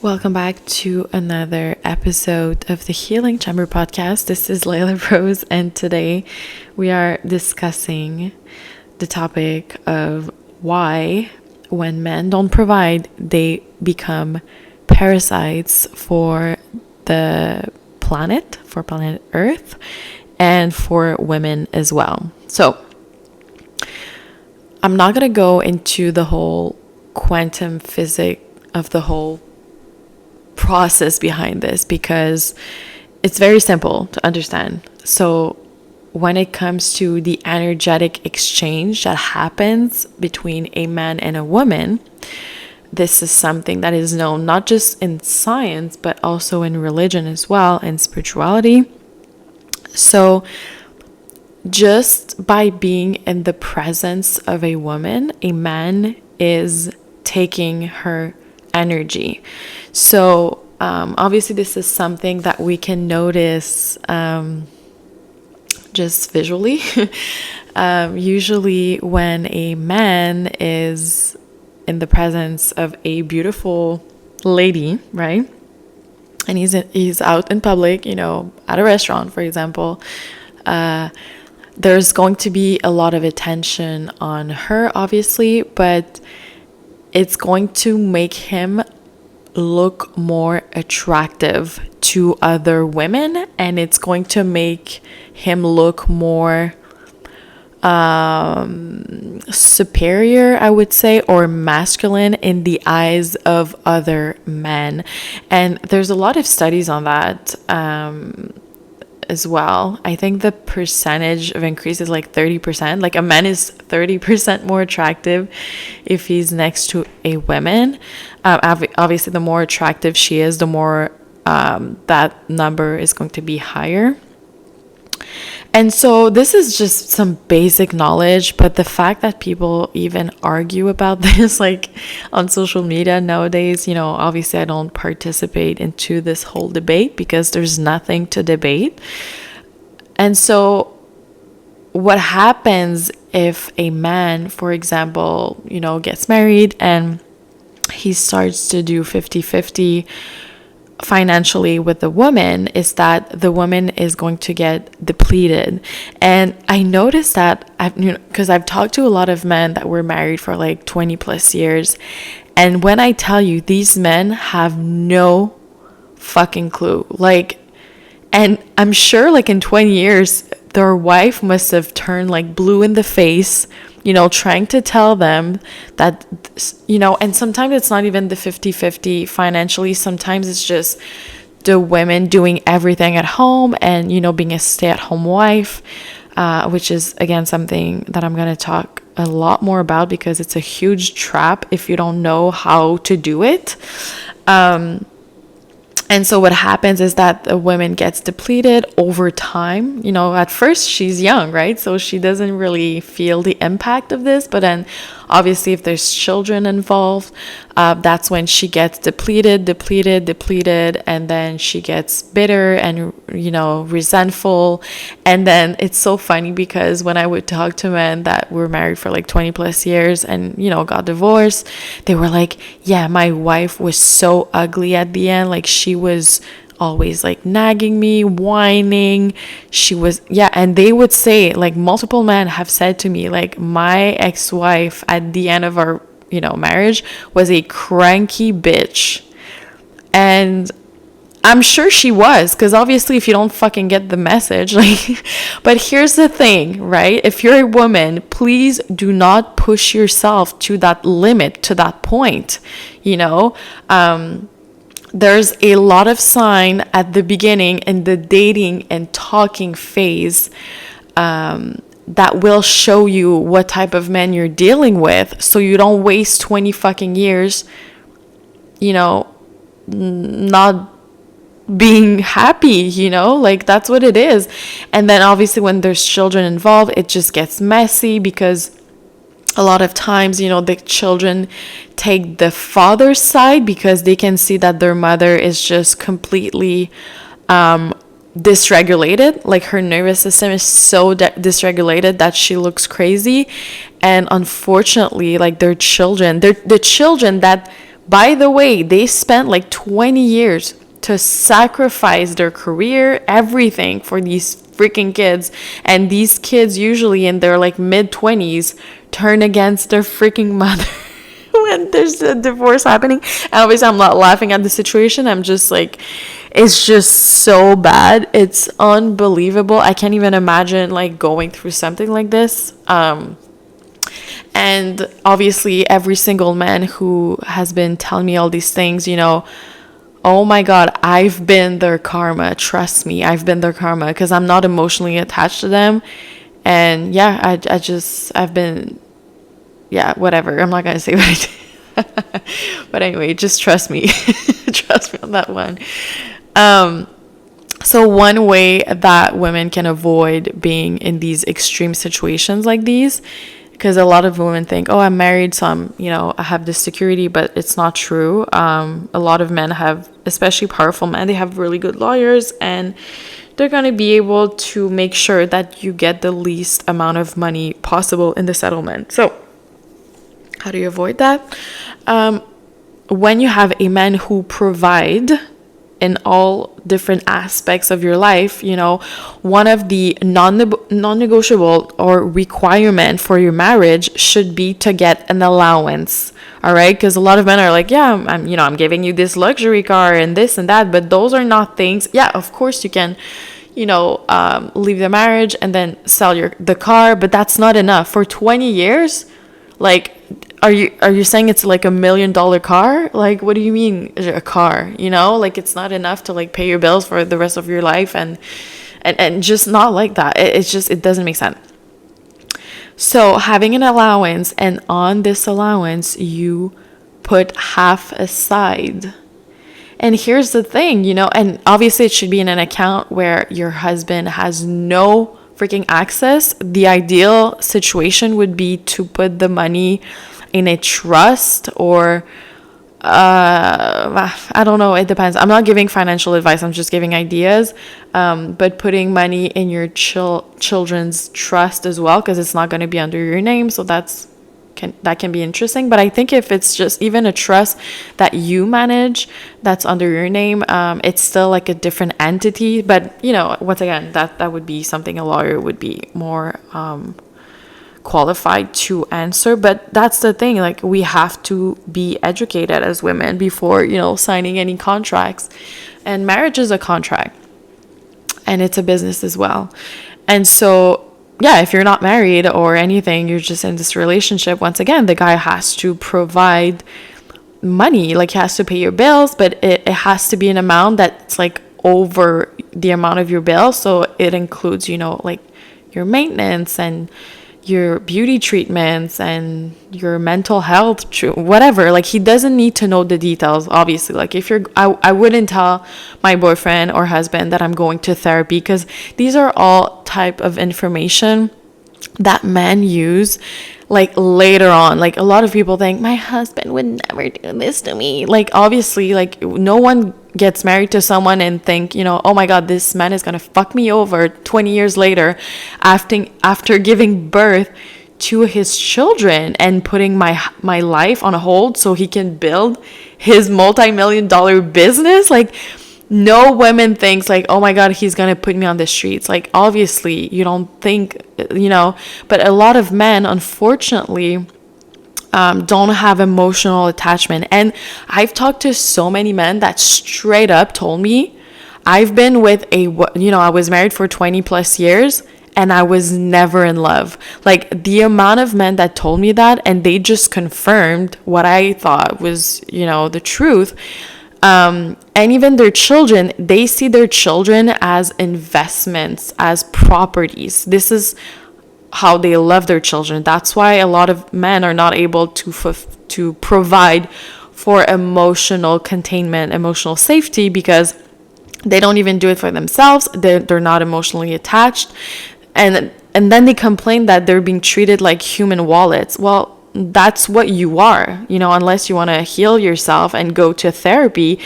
Welcome back to another episode of the Healing Chamber Podcast. This is Layla Rose, and today we are discussing the topic of why, when men don't provide, they become parasites for the planet, for planet Earth, and for women as well. So, I'm not going to go into the whole quantum physics of the whole process behind this because it's very simple to understand. So when it comes to the energetic exchange that happens between a man and a woman, this is something that is known not just in science but also in religion as well, and spirituality. So just by being in the presence of a woman, a man is taking her energy. So obviously this is something that we can notice just visually. Usually when a man is in the presence of a beautiful lady, right, and he's out in public, at a restaurant, for example, there's going to be a lot of attention on her, obviously, but it's going to make him look more attractive to other women, and it's going to make him look more superior, I would say, or masculine in the eyes of other men. And there's a lot of studies on that as well. I think the percentage of increase is like 30%. Like a man is 30% more attractive if he's next to a woman. Obviously, the more attractive she is, the more that number is going to be higher. And so this is just some basic knowledge, but the fact that people even argue about this, like on social media nowadays, obviously I don't participate into this whole debate because there's nothing to debate. And so what happens if a man, for example, gets married and he starts to do 50-50 financially with the woman, is that the woman is going to get depleted. And I noticed that because I've talked to a lot of men that were married for like 20 plus years, and when I tell you, these men have no fucking clue, and I'm sure like in 20 years their wife must have turned like blue in the face, trying to tell them that, and sometimes it's not even the 50-50 financially. Sometimes it's just the women doing everything at home and, being a stay-at-home wife, which is, again, something that I'm going to talk a lot more about because it's a huge trap if you don't know how to do it. And so what happens is that the woman gets depleted over time. At first she's young, right? So she doesn't really feel the impact of this. But then obviously if there's children involved, that's when she gets depleted. And then she gets bitter and, resentful. And then it's so funny because when I would talk to men that were married for like 20 plus years and, got divorced, they were like, yeah, my wife was so ugly at the end. Like she was always like nagging me, whining. She was, and they would say, like multiple men have said to me, like my ex-wife at the end of our, marriage was a cranky bitch. And I'm sure she was, because obviously if you don't fucking get the message, but here's the thing, right? If you're a woman, please do not push yourself to that limit, to that point, there's a lot of sign at the beginning in the dating and talking phase that will show you what type of men you're dealing with, so you don't waste 20 fucking years, not being happy, that's what it is. And then obviously when there's children involved, it just gets messy because a lot of times, the children take the father's side because they can see that their mother is just completely dysregulated. Like her nervous system is so dysregulated that she looks crazy. And unfortunately, like their children, the children that By the way, they spent like 20 years to sacrifice their career, everything for these freaking kids. And these kids, usually in their like mid 20s, turn against their freaking mother when there's a divorce happening. And obviously, I'm not laughing at the situation. I'm just like, it's just so bad. It's unbelievable. I can't even imagine like going through something like this. And obviously, every single man who has been telling me all these things, oh my God, I've been their karma. Trust me, I've been their karma, because I'm not emotionally attached to them. And yeah, I've been, yeah, whatever. I'm not going to say what I did. But anyway, just trust me. Trust me on that one. So one way that women can avoid being in these extreme situations like these, because a lot of women think, oh, I'm married, so I have this security, but it's not true. A lot of men have, especially powerful men, they have really good lawyers, and they're going to be able to make sure that you get the least amount of money possible in the settlement. So how do you avoid that? When you have a man who provide in all different aspects of your life, one of the non-negotiable or requirement for your marriage should be to get an allowance. All right, because a lot of men are like, yeah, I'm giving you this luxury car and this and that, but those are not things. Yeah, of course you can, leave the marriage and then sell the car, but that's not enough for 20 years. Like, are you saying it's like $1 million car? Like, what do you mean a car? Like, it's not enough to like pay your bills for the rest of your life, and just not like that. It doesn't make sense. So having an allowance, and on this allowance you put half aside. And here's the thing, and obviously it should be in an account where your husband has no freaking access. The ideal situation would be to put the money in a trust, or I don't know, it depends. I'm not giving financial advice, I'm just giving ideas. But putting money in your children's trust as well, because it's not going to be under your name, so that can be interesting. But I think if it's just even a trust that you manage that's under your name, it's still like a different entity. But once again, that would be something a lawyer would be more qualified to answer. But that's the thing, like, we have to be educated as women before signing any contracts. And marriage is a contract, and it's a business as well. And so yeah, if you're not married or anything, you're just in this relationship, once again, the guy has to provide money, like he has to pay your bills, but it has to be an amount that's like over the amount of your bill. So it includes, like your maintenance and your beauty treatments and your mental health, whatever. Like, he doesn't need to know the details, obviously. Like, I wouldn't tell my boyfriend or husband that I'm going to therapy, because these are all type of information that men use like later on. Like, a lot of people think my husband would never do this to me. Like, obviously, like, no one gets married to someone and think, oh my God, this man is gonna fuck me over 20 years later after giving birth to his children and putting my life on hold so he can build his multi-million-dollar business. Like, no woman thinks like, oh my God, he's gonna put me on the streets. Like, obviously you don't think, but a lot of men, unfortunately, don't have emotional attachment. And I've talked to so many men that straight up told me, I've been with I was married for 20 plus years and I was never in love. Like, the amount of men that told me that, and they just confirmed what I thought was, the truth. And even their children, they see their children as investments, as properties. This is how they love their children. That's why a lot of men are not able to provide for emotional containment, emotional safety, because they don't even do it for themselves. They're not emotionally attached, and then they complain that they're being treated like human wallets. Well, that's what you are, unless you want to heal yourself and go to therapy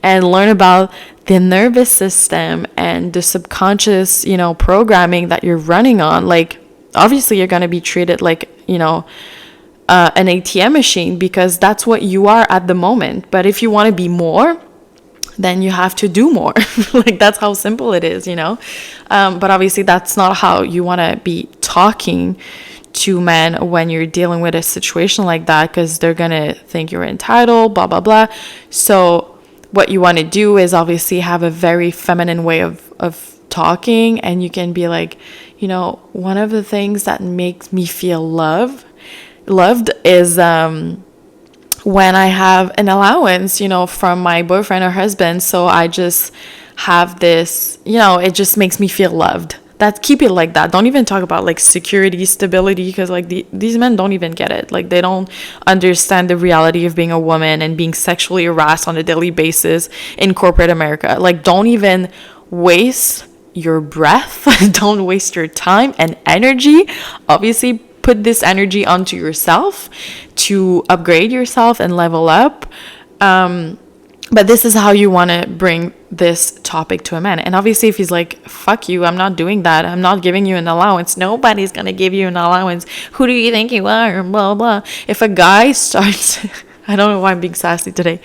and learn about the nervous system and the subconscious, programming that you're running on. Like, obviously you're going to be treated like, an ATM machine, because that's what you are at the moment. But if you want to be more, then you have to do more. Like, that's how simple it is, but obviously that's not how you want to be talking to men when you're dealing with a situation like that, because they're gonna think you're entitled, blah blah blah. So what you want to do is obviously have a very feminine way of talking, and you can be like, one of the things that makes me feel loved is when I have an allowance, from my boyfriend or husband. So I just have this, it just makes me feel loved. Keep it like that. Don't even talk about like security, stability, because like these men don't even get it. Like, they don't understand the reality of being a woman and being sexually harassed on a daily basis in corporate America. Like, don't even waste your breath. Don't waste your time and energy. Obviously, put this energy onto yourself to upgrade yourself and level up. But this is how you want to bring this topic to a man. And obviously, if he's like, fuck you, I'm not doing that, I'm not giving you an allowance, nobody's going to give you an allowance, who do you think you are, blah, blah. If a guy starts, I don't know why I'm being sassy today.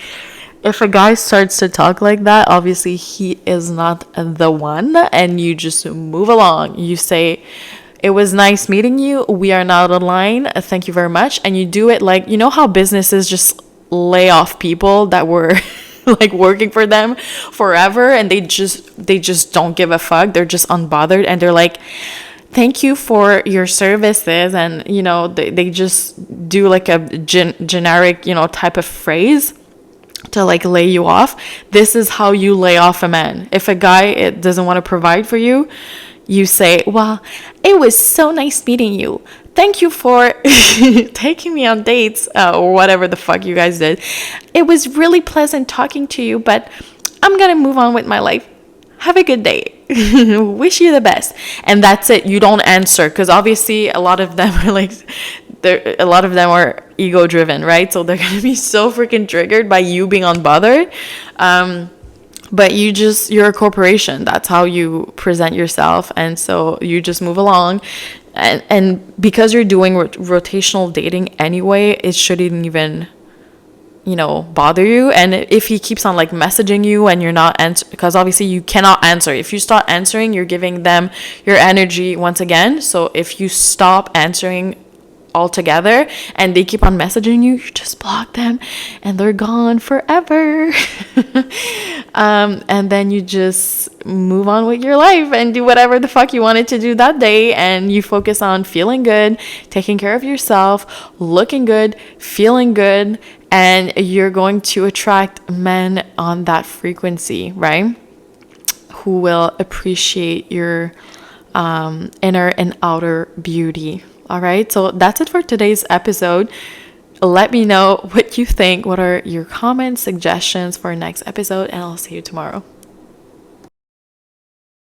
If a guy starts to talk like that, obviously he is not the one, and you just move along. You say, it was nice meeting you, we are not online, thank you very much. And you do it like, how businesses just lay off people that were like working for them forever, and they just don't give a fuck. They're just unbothered, and they're like, thank you for your services, and they just do like a generic type of phrase to like lay you off. This is how you lay off a man. If a guy doesn't want to provide for you, you say, well, it was so nice meeting you, thank you for taking me on dates, or whatever the fuck you guys did. It was really pleasant talking to you, but I'm gonna move on with my life. Have a good day. Wish you the best. And that's it. You don't answer, because obviously a lot of them are ego driven, right? So they're gonna be so freaking triggered by you being unbothered. But you're a corporation. That's how you present yourself. And so you just move along. And because you're doing rotational dating anyway, it shouldn't even, bother you. And if he keeps on like messaging you and you're not answering, because obviously you cannot answer. If you start answering, you're giving them your energy once again. So if you stop answering altogether and they keep on messaging you, you just block them and they're gone forever. And then you just move on with your life and do whatever the fuck you wanted to do that day, and you focus on feeling good, taking care of yourself, looking good, feeling good, and you're going to attract men on that frequency, right? Who will appreciate your inner and outer beauty. All right, so that's it for today's episode. Let me know what you think. What are your comments, suggestions for next episode, and I'll see you tomorrow.